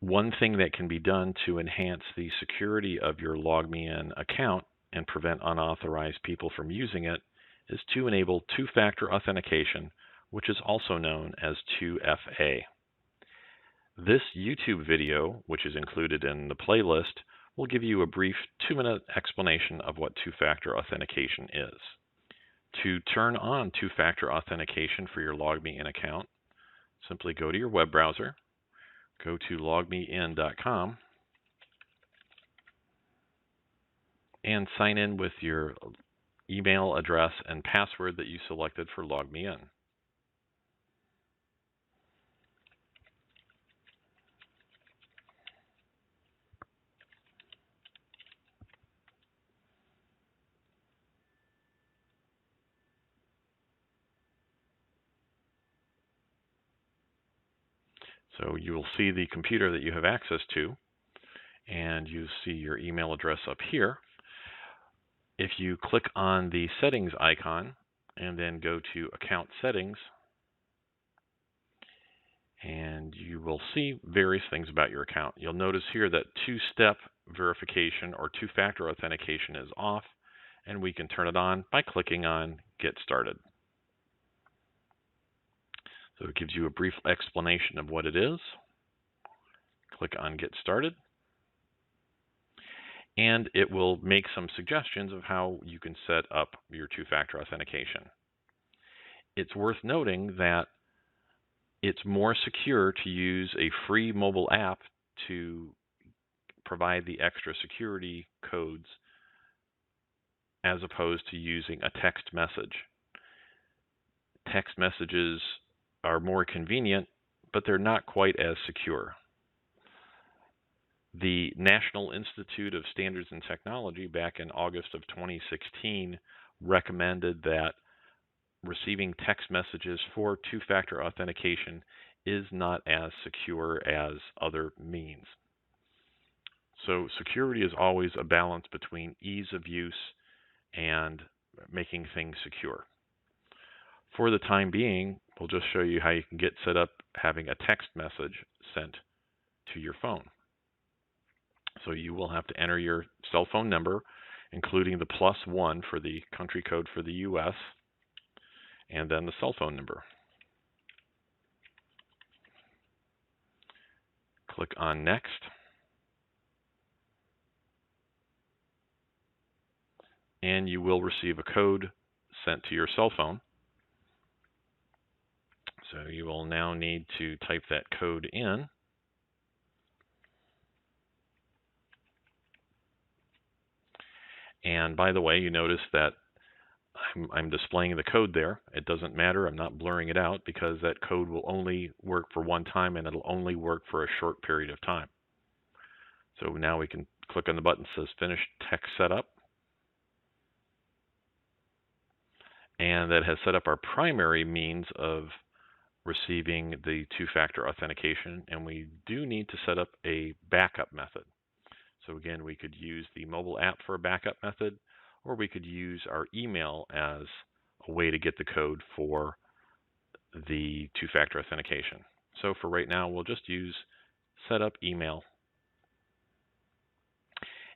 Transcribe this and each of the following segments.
One thing that can be done to enhance the security of your LogMeIn account and prevent unauthorized people from using it is to enable two-factor authentication, which is also known as 2FA. This YouTube video, which is included in the playlist, will give you a brief 2-minute explanation of what two-factor authentication is. To turn on two-factor authentication for your LogMeIn account, simply go to your web browser, go to logmein.com, and sign in with your email address and password that you selected for LogMeIn. So you will see the computer that you have access to, and you see your email address up here. If you click on the settings icon and then go to account settings, and you will see various things about your account. You'll notice here that two-step verification or two-factor authentication is off, and we can turn it on by clicking on Get Started. So it gives you a brief explanation of what it is. Click on Get Started. And it will make some suggestions of how you can set up your two-factor authentication. It's worth noting that it's more secure to use a free mobile app to provide the extra security codes as opposed to using a text message. Text messages are more convenient, but they're not quite as secure. The National Institute of Standards and Technology back in August of 2016 recommended that receiving text messages for two-factor authentication is not as secure as other means. So security is always a balance between ease of use and making things secure. For the time being, we'll just show you how you can get set up having a text message sent to your phone. So you will have to enter your cell phone number, including the +1 for the country code for the US, and then the cell phone number. Click on Next. And you will receive a code sent to your cell phone. So you will now need to type that code in. And by the way, you notice that I'm displaying the code there. It doesn't matter. I'm not blurring it out because that code will only work for one time and it'll only work for a short period of time. So now we can click on the button that says Finish Text Setup. And that has set up our primary means of receiving the two-factor authentication, and we do need to set up a backup method. So again, we could use the mobile app for a backup method, or we could use our email as a way to get the code for the two-factor authentication. So for right now, we'll just use setup email.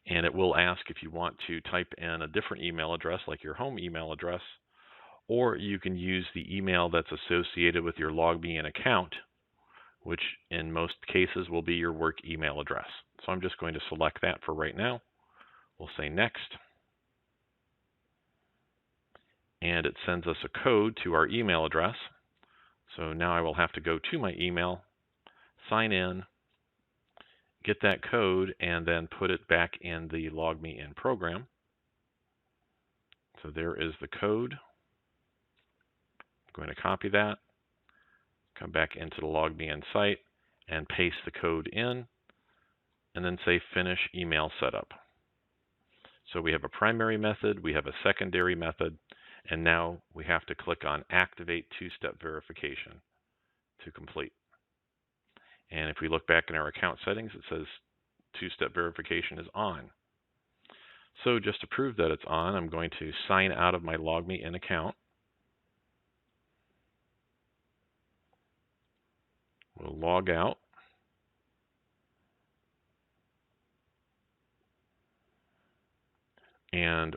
And it will ask if you want to type in a different email address, like your home email address, or you can use the email that's associated with your LogMeIn account, which in most cases will be your work email address. So I'm just going to select that for right now. We'll say Next. And it sends us a code to our email address. So now I will have to go to my email, sign in, get that code, and then put it back in the LogMeIn program. So there is the code. I'm going to copy that, come back into the LogMeIn site, and paste the code in, and then say Finish Email Setup. So we have a primary method, we have a secondary method, and now we have to click on Activate Two-Step Verification to complete. And if we look back in our account settings, it says two-step verification is on. So just to prove that it's on, I'm going to sign out of my LogMeIn account. We'll log out. And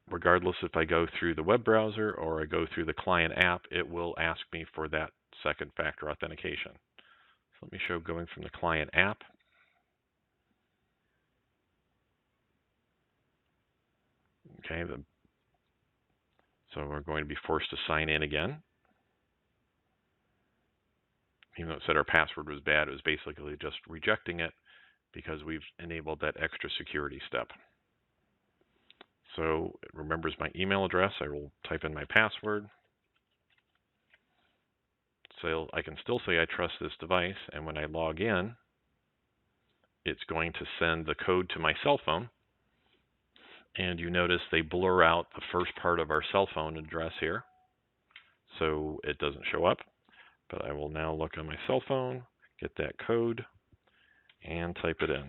regardless if I go through the web browser or I go through the client app, it will ask me for that second factor authentication. So let me show going from the client app. Okay, so we're going to be forced to sign in again. Even though it said our password was bad, it was basically just rejecting it because we've enabled that extra security step. So it remembers my email address. I will type in my password. So I can still say I trust this device, and when I log in, it's going to send the code to my cell phone. And you notice they blur out the first part of our cell phone address here, so it doesn't show up. But I will now look on my cell phone, get that code, and type it in.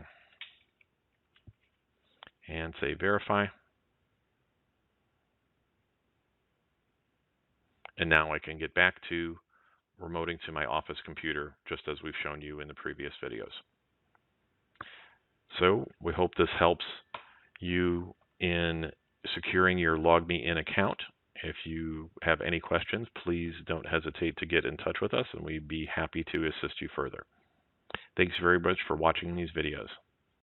And say verify. And now I can get back to remoting to my office computer, just as we've shown you in the previous videos. So we hope this helps you in securing your LogMeIn account. If you have any questions, please don't hesitate to get in touch with us, and we'd be happy to assist you further. Thanks very much for watching these videos.